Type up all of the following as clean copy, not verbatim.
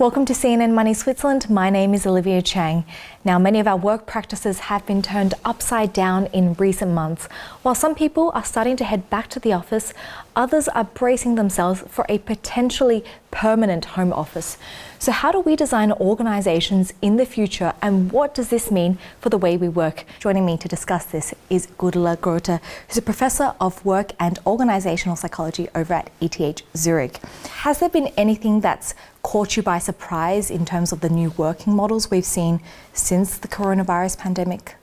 Welcome to CNN Money Switzerland. My name is Olivia Chang. Now, many of our work practices have been turned upside down in recent months. While some people are starting to head back to the office, others are bracing themselves for a potentially permanent home office. So how do we design organisations in the future, and what does this mean for the way we work? Joining me to discuss this is Gudela Grote, who's a Professor of Work and Organisational Psychology over at ETH Zurich. Has there been anything that's caught you by surprise in terms of the new working models we've seen since the coronavirus pandemic?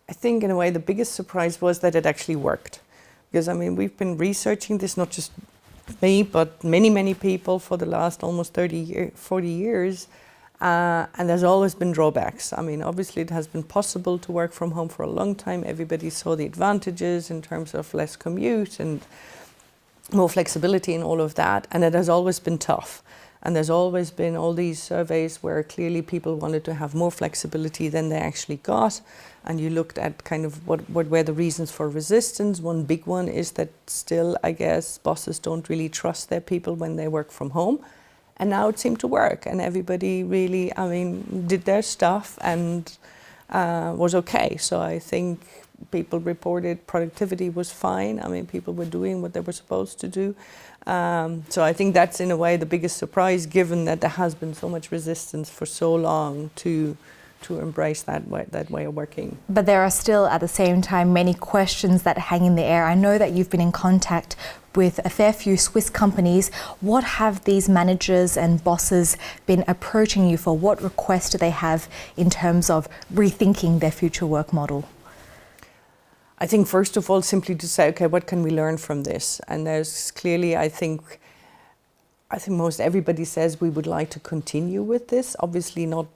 I think in a way the biggest surprise was that it actually worked. Because we've been researching this, not just me, but many people for the last almost 40 years. And there's always been drawbacks. Obviously it has been possible to work from home for a long time. Everybody saw the advantages in terms of less commute and more flexibility and all of that. And it has always been tough. And there's always been all these surveys where clearly people wanted to have more flexibility than they actually got. And you looked at kind of what were the reasons for resistance. One big one is that still, I guess, bosses don't really trust their people when they work from home. And now it seemed to work. And everybody really, did their stuff and was okay. So I think people reported productivity was fine. People were doing what they were supposed to do. So I think that's in a way the biggest surprise, given that there has been so much resistance for so long to embrace that way of working. But there are still, at the same time, many questions that hang in the air. I know that you've been in contact with a fair few Swiss companies. What have these managers and bosses been approaching you for? What requests do they have in terms of rethinking their future work model? I think first of all, simply to say, okay, what can we learn from this? And there's clearly, I think most everybody says we would like to continue with this. Obviously not,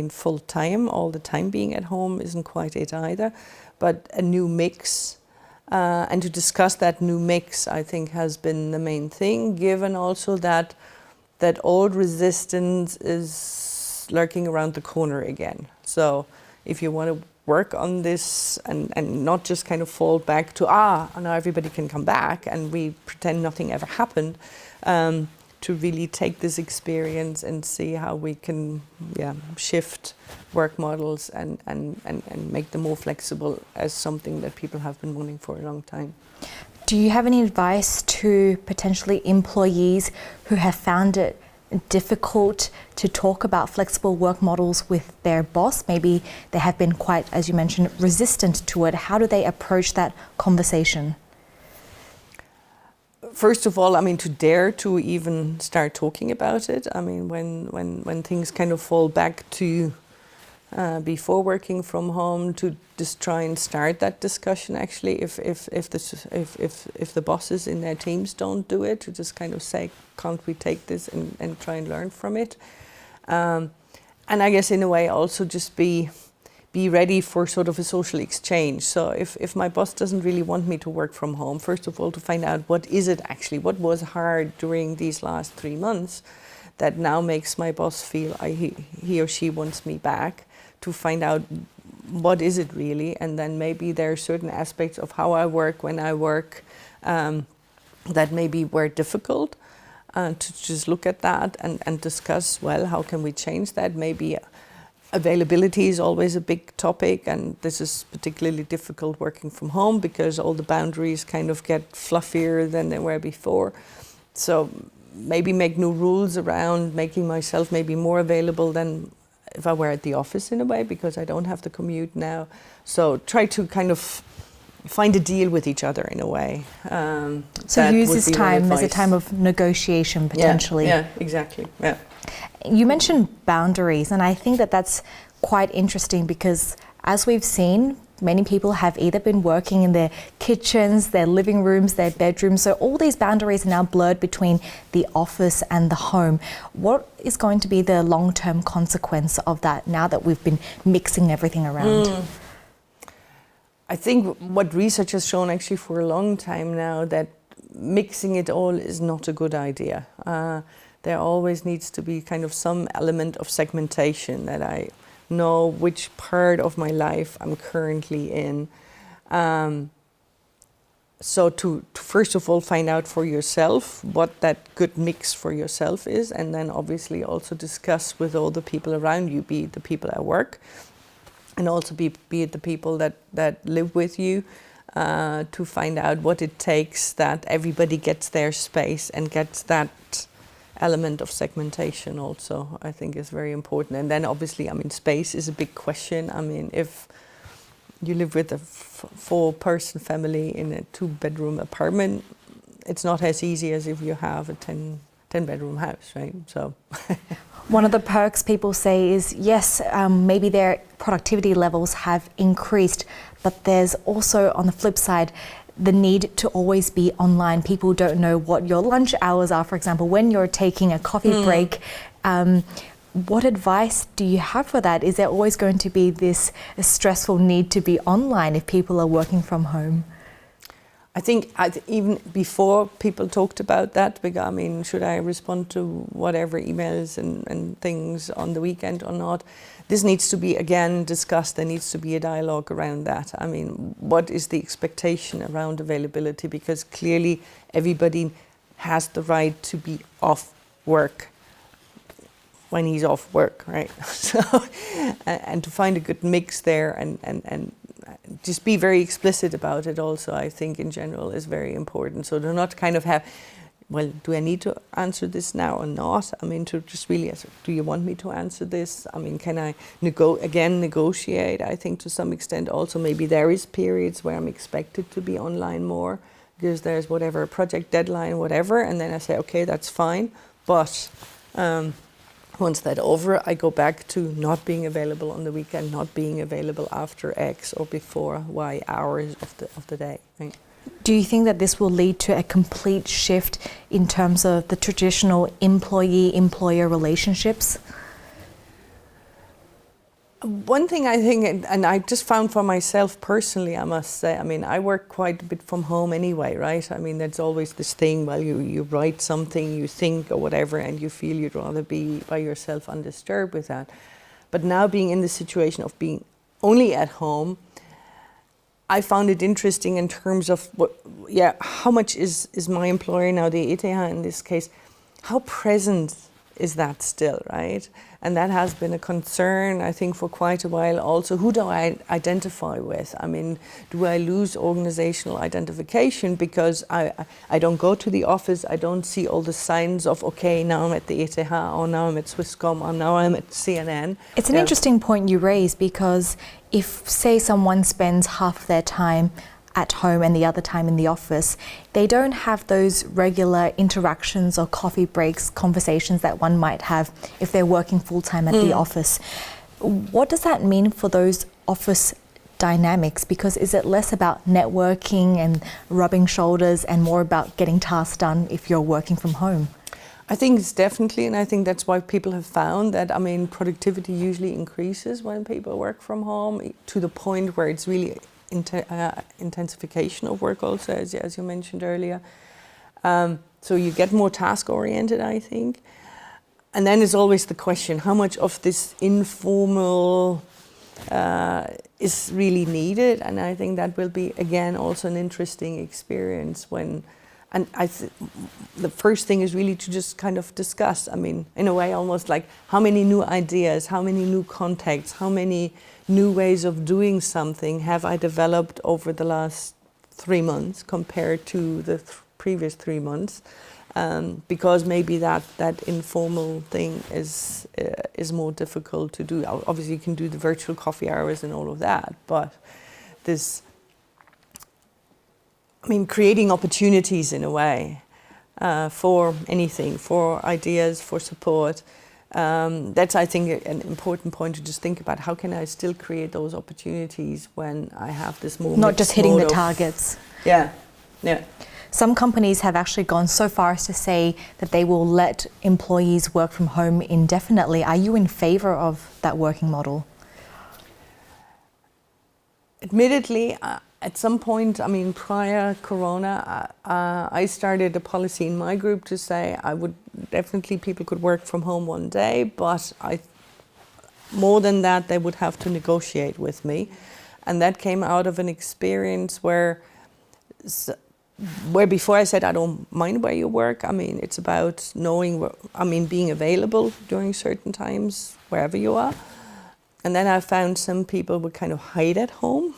full time, all the time being at home isn't quite it either, but a new mix. And to discuss that new mix, I think, has been the main thing, given also that old resistance is lurking around the corner again. So if you want to work on this and not just kind of fall back to, now everybody can come back and we pretend nothing ever happened, to really take this experience and see how we can shift work models and make them more flexible as something that people have been wanting for a long time. Do you have any advice to potentially employees who have found it difficult to talk about flexible work models with their boss? Maybe they have been quite, as you mentioned, resistant to it. How do they approach that conversation? First of all, to dare to even start talking about it. When things kind of fall back to before working from home, to just try and start that discussion. Actually, if the bosses in their teams don't do it, to just kind of say, can't we take this and try and learn from it? And I guess in a way also just be ready for sort of a social exchange. So if my boss doesn't really want me to work from home, first of all, to find out what was hard during these last 3 months that now makes my boss feel he or she wants me back, to find out what is it really, and then maybe there are certain aspects of how I work, when I work, that maybe were difficult, to just look at that and discuss, well, how can we change that? Maybe availability is always a big topic, and this is particularly difficult working from home because all the boundaries kind of get fluffier than they were before. So maybe make new rules around making myself maybe more available than if I were at the office in a way, because I don't have to commute now. So try to kind of find a deal with each other in a way. So use this time as a time of negotiation potentially. Yeah, exactly. Yeah. You mentioned boundaries, and I think that that's quite interesting because, as we've seen, many people have either been working in their kitchens, their living rooms, their bedrooms, so all these boundaries are now blurred between the office and the home. What is going to be the long-term consequence of that now that we've been mixing everything around? I think what research has shown actually for a long time now, that mixing it all is not a good idea. There always needs to be kind of some element of segmentation, that I know which part of my life I'm currently in. So to first of all find out for yourself what that good mix for yourself is, and then obviously also discuss with all the people around you, be it the people at work, and also be it the people that live with you, to find out what it takes that everybody gets their space and gets that element of segmentation also, I think is very important. And then obviously, I mean, space is a big question. I mean, if you live with a four-person family in a two-bedroom apartment, it's not as easy as if you have a 10-bedroom house, right? So one of the perks people say is, yes, maybe their productivity levels have increased, but there's also, on the flip side, the need to always be online. People don't know what your lunch hours are, for example, when you're taking a coffee break. What advice do you have for that? Is there always going to be this stressful need to be online if people are working from home? I think even before people talked about that, because I mean, should I respond to whatever emails and things on the weekend or not? This needs to be, again, discussed. There needs to be a dialogue around that. I mean, what is the expectation around availability? Because clearly everybody has the right to be off work when he's off work, right? So, and to find a good mix there and just be very explicit about it also, I think in general is very important. So to not kind of have, well, do I need to answer this now or not? I mean, to just really, do you want me to answer this? I mean, can I negotiate? I think to some extent also maybe there is periods where I'm expected to be online more because there's whatever project deadline, whatever, and then I say, okay, that's fine. But once that's over, I go back to not being available on the weekend, not being available after X or before Y hours of the day. Right? Do you think that this will lead to a complete shift in terms of the traditional employee-employer relationships? One thing I think, and I just found for myself personally, I must say, I mean, I work quite a bit from home anyway, right? I mean, there's always this thing, well, you write something, you think or whatever, and you feel you'd rather be by yourself undisturbed with that. But now being in the situation of being only at home, I found it interesting in terms of how much is my employer now, the ETH in this case, how present is that still, right? And that has been a concern, I think, for quite a while also. Who do I identify with? I mean, do I lose organizational identification because I don't go to the office, I don't see all the signs of, okay, now I'm at the ETH, or now I'm at Swisscom, or now I'm at CNN. It's an interesting point you raise, because if, say, someone spends half their time at home and the other time in the office, they don't have those regular interactions or coffee breaks, conversations that one might have if they're working full-time at the office. What does that mean for those office dynamics? Because is it less about networking and rubbing shoulders and more about getting tasks done if you're working from home? I think it's definitely, and I think that's why people have found that, I mean, productivity usually increases when people work from home to the point where it's really intensification of work also, as you mentioned earlier. So you get more task-oriented, I think. And then there's always the question, how much of this informal is really needed? And I think that will be, again, also an interesting experience when, and the first thing is really to just kind of discuss, I mean, in a way almost like how many new ideas, how many new contacts, how many new ways of doing something have I developed over the last 3 months compared to the previous 3 months, because maybe that informal thing is more difficult to do. Obviously you can do the virtual coffee hours and all of that, but this, I mean, creating opportunities in a way for anything, for ideas, for support. That's, I think, an important point to just think about. How can I still create those opportunities when I have this more not just hitting the targets? Yeah. Some companies have actually gone so far as to say that they will let employees work from home indefinitely. Are you in favor of that working model? Admittedly, at some point, I mean, prior Corona, I started a policy in my group to say I would definitely, people could work from home one day, but more than that, they would have to negotiate with me. And that came out of an experience where where before I said I don't mind where you work, I mean, it's about knowing, being available during certain times, wherever you are. And then I found some people would kind of hide at home,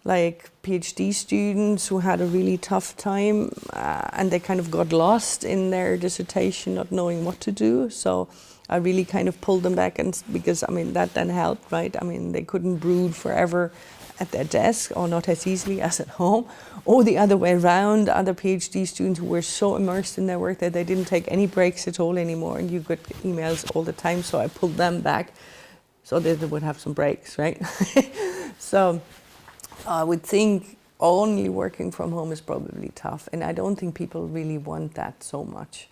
like PhD students who had a really tough time and they kind of got lost in their dissertation, not knowing what to do. So I really kind of pulled them back, and because that then helped, right? They couldn't brood forever at their desk, or not as easily as at home, or the other way around, other PhD students who were so immersed in their work that they didn't take any breaks at all anymore, and you got emails all the time, so I pulled them back so that they would have some breaks, right? So I would think only working from home is probably tough, and I don't think people really want that so much.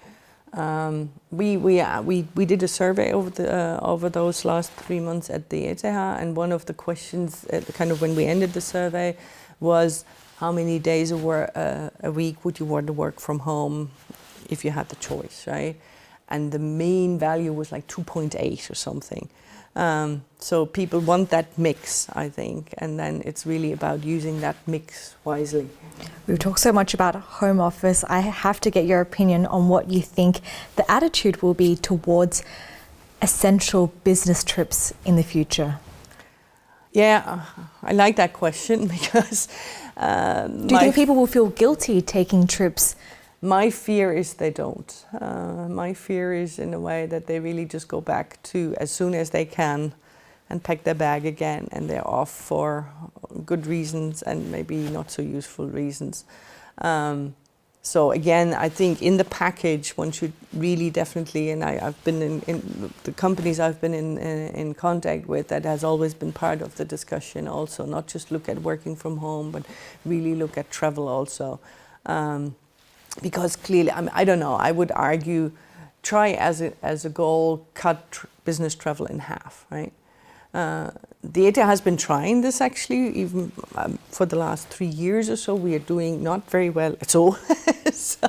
We did a survey over those last 3 months at the ETH, and one of the questions, kind of when we ended the survey, was how many days a week would you want to work from home if you had the choice, right? And the main value was like 2.8 or something. So people want that mix, I think, and then it's really about using that mix wisely. We've talked so much about home office. I have to get your opinion on what you think the attitude will be towards essential business trips in the future. Yeah, I like that question because... Do you think people will feel guilty taking trips? My fear is they don't. My fear is in a way that they really just go back to as soon as they can and pack their bag again, and they're off for good reasons and maybe not so useful reasons. So again, I think in the package one should really definitely, and I've been in the companies I've been in contact with, that has always been part of the discussion also, not just look at working from home, but really look at travel also. Because clearly, I don't know, I would argue, try as a goal, cut business travel in half, right? The ETH has been trying this actually, even for the last 3 years or so. We are doing not very well at all. So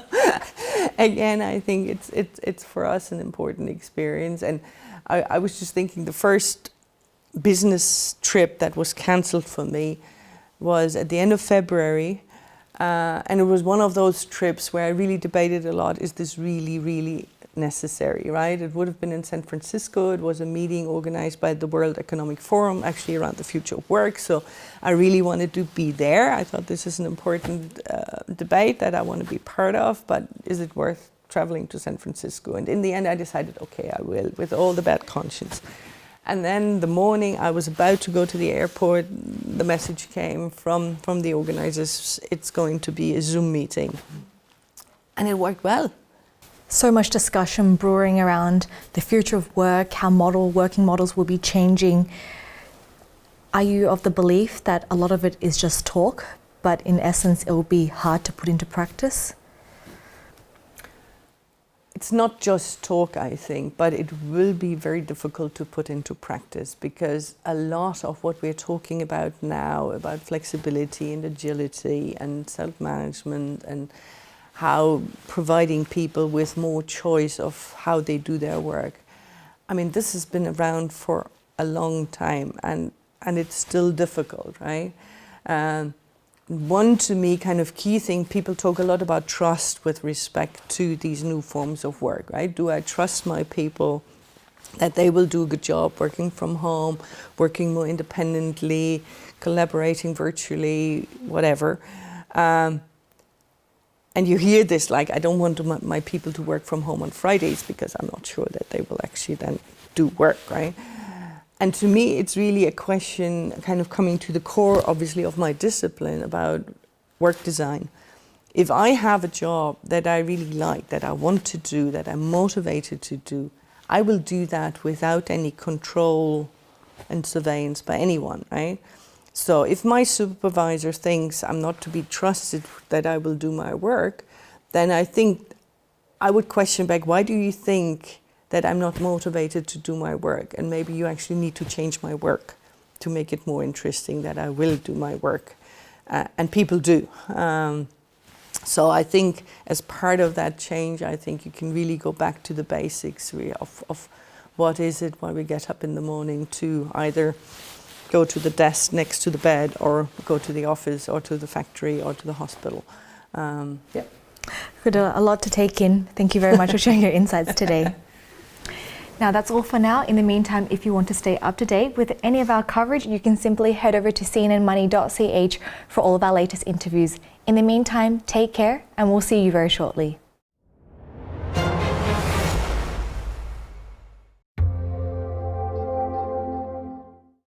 again, I think it's for us an important experience. And I was just thinking, the first business trip that was cancelled for me was at the end of February. And it was one of those trips where I really debated a lot, is this really, really necessary, right? It would have been in San Francisco. It was a meeting organized by the World Economic Forum, actually around the future of work. So I really wanted to be there. I thought this is an important debate that I want to be part of, but is it worth traveling to San Francisco? And in the end, I decided, okay, I will, with all the bad conscience. And then the morning I was about to go to the airport, the message came from the organizers, it's going to be a Zoom meeting. And it worked well. So much discussion brewing around the future of work, how working models will be changing. Are you of the belief that a lot of it is just talk, but in essence it will be hard to put into practice? It's not just talk, I think, but it will be very difficult to put into practice, because a lot of what we're talking about now, about flexibility and agility and self-management and how providing people with more choice of how they do their work, this has been around for a long time, and it's still difficult, right? One, to me, kind of key thing, people talk a lot about trust with respect to these new forms of work, right? Do I trust my people that they will do a good job working from home, working more independently, collaborating virtually, whatever? And you hear this, like, I don't want my people to work from home on Fridays because I'm not sure that they will actually then do work, right? And to me, it's really a question kind of coming to the core, obviously, of my discipline about work design. If I have a job that I really like, that I want to do, that I'm motivated to do, I will do that without any control and surveillance by anyone, right? So if my supervisor thinks I'm not to be trusted that I will do my work, then I think I would question back, why do you think that I'm not motivated to do my work? And maybe you actually need to change my work to make it more interesting that I will do my work. And people do. So I think as part of that change, I think you can really go back to the basics of what is it when we get up in the morning to either go to the desk next to the bed or go to the office or to the factory or to the hospital. Yeah. Gudela, a lot to take in. Thank you very much for sharing your insights today. Now that's all for now. In the meantime, if you want to stay up to date with any of our coverage, you can simply head over to cnnmoney.ch for all of our latest interviews. In the meantime, take care and we'll see you very shortly.